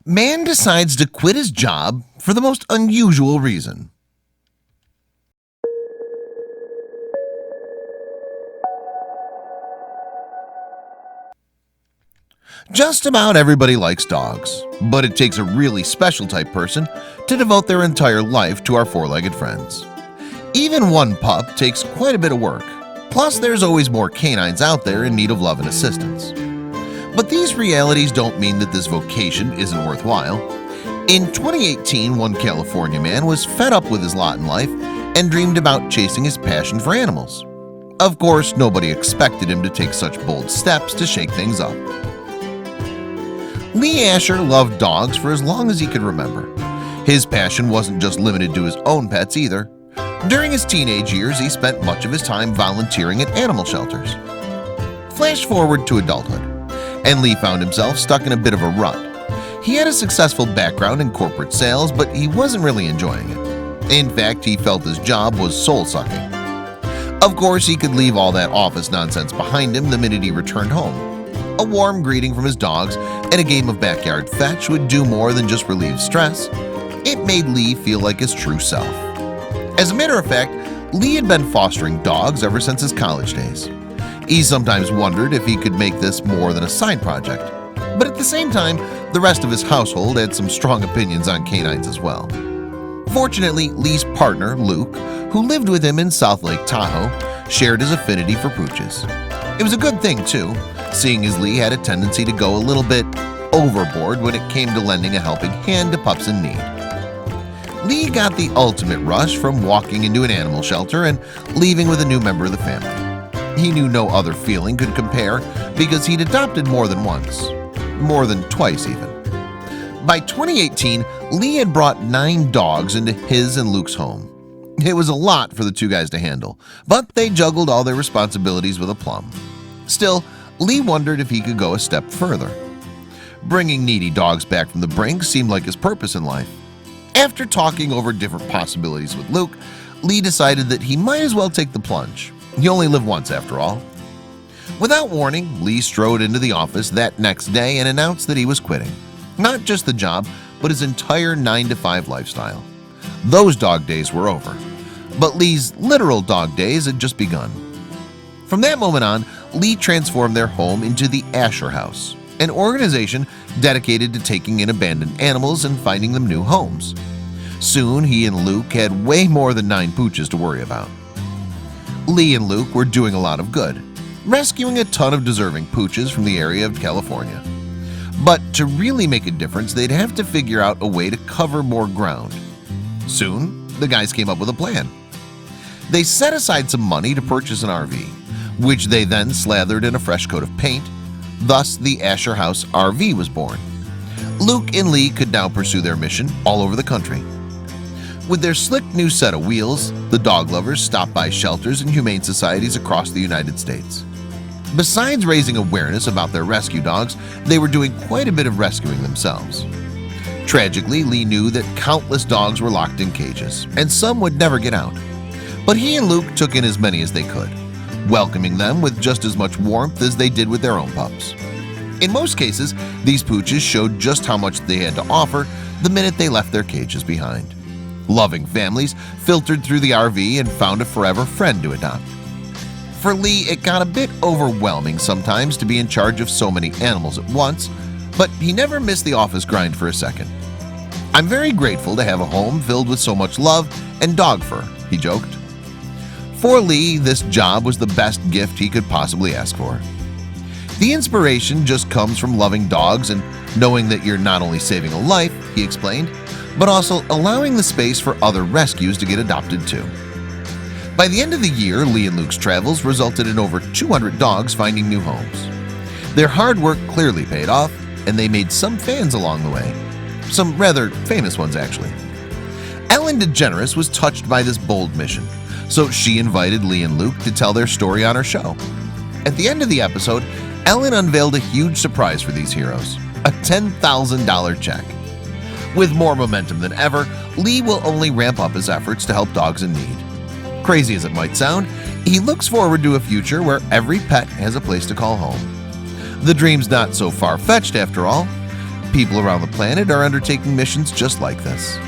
Man decides to quit his job for the most unusual reason. Just about everybody likes dogs, but it takes a really special type person to devote their entire life to our four-legged friends. Even one pup takes quite a bit of work. Plus, there's always more canines out there in need of love and assistance. But these realities don't mean that this vocation isn't worthwhile. In 2018, one California man was fed up with his lot in life and dreamed about chasing his passion for animals. Of course, nobody expected him to take such bold steps to shake things up. Lee Asher loved dogs for as long as he could remember. His passion wasn't just limited to his own pets either. During his teenage years, he spent much of his time volunteering at animal shelters. Flash forward to adulthood, and Lee found himself stuck in a bit of a rut. He had a successful background in corporate sales, but he wasn't really enjoying it. In fact, he felt his job was soul-sucking. Of course, he could leave all that office nonsense behind him the minute he returned home. A warm greeting from his dogs and a game of backyard fetch would do more than just relieve stress. It made Lee feel like his true self. As a matter of fact, Lee had been fostering dogs ever since his college days. He sometimes wondered if he could make this more than a side project. But at the same time, the rest of his household had some strong opinions on canines as well. Fortunately, Lee's partner, Luke, who lived with him in South Lake Tahoe, shared his affinity for pooches. It was a good thing too, seeing as Lee had a tendency to go a little bit overboard when it came to lending a helping hand to pups in need. Lee got the ultimate rush from walking into an animal shelter and leaving with a new member of the family. He knew no other feeling could compare because he'd adopted more than once, more than twice even. By 2018, Lee had brought 9 dogs into his and Luke's home. It was a lot for the two guys to handle, but they juggled all their responsibilities with aplomb. Still, Lee wondered if he could go a step further. Bringing needy dogs back from the brink seemed like his purpose in life. After talking over different possibilities with Luke, Lee decided that he might as well take the plunge. You only live once after all. Without warning, Lee strode into the office that next day and announced that he was quitting. Not just the job, but his entire 9-to-5 lifestyle. Those dog days were over, but Lee's literal dog days had just begun. From that moment on, Lee transformed their home into the Asher House, an organization dedicated to taking in abandoned animals and finding them new homes. Soon, he and Luke had way more than 9 pooches to worry about. Lee and Luke were doing a lot of good, rescuing a ton of deserving pooches from the area of California. But to really make a difference, they'd have to figure out a way to cover more ground. Soon, the guys came up with a plan. They set aside some money to purchase an RV, which they then slathered in a fresh coat of paint. Thus, the Asher House RV was born. Luke and Lee could now pursue their mission all over the country. With their slick new set of wheels, the dog lovers stopped by shelters and humane societies across the United States. Besides raising awareness about their rescue dogs, they were doing quite a bit of rescuing themselves. Tragically, Lee knew that countless dogs were locked in cages, and some would never get out. But he and Luke took in as many as they could, welcoming them with just as much warmth as they did with their own pups. In most cases, these pooches showed just how much they had to offer the minute they left their cages behind. Loving families filtered through the RV and found a forever friend to adopt. For Lee, it got a bit overwhelming sometimes to be in charge of so many animals at once, but he never missed the office grind for a second. "I'm very grateful to have a home filled with so much love and dog fur," he joked. For Lee, this job was the best gift he could possibly ask for. The inspiration just comes from loving dogs and knowing that you're not only saving a life, he explained, but also allowing the space for other rescues to get adopted too. By the end of the year, Lee and Luke's travels resulted in over 200 dogs finding new homes. Their hard work clearly paid off, and they made some fans along the way. Some rather famous ones, actually. Ellen DeGeneres was touched by this bold mission, so she invited Lee and Luke to tell their story on her show. At the end of the episode, Ellen unveiled a huge surprise for these heroes, a $10,000 check. With more momentum than ever, Lee will only ramp up his efforts to help dogs in need. Crazy as it might sound, he looks forward to a future where every pet has a place to call home. The dream's not so far-fetched after all. People around the planet are undertaking missions just like this.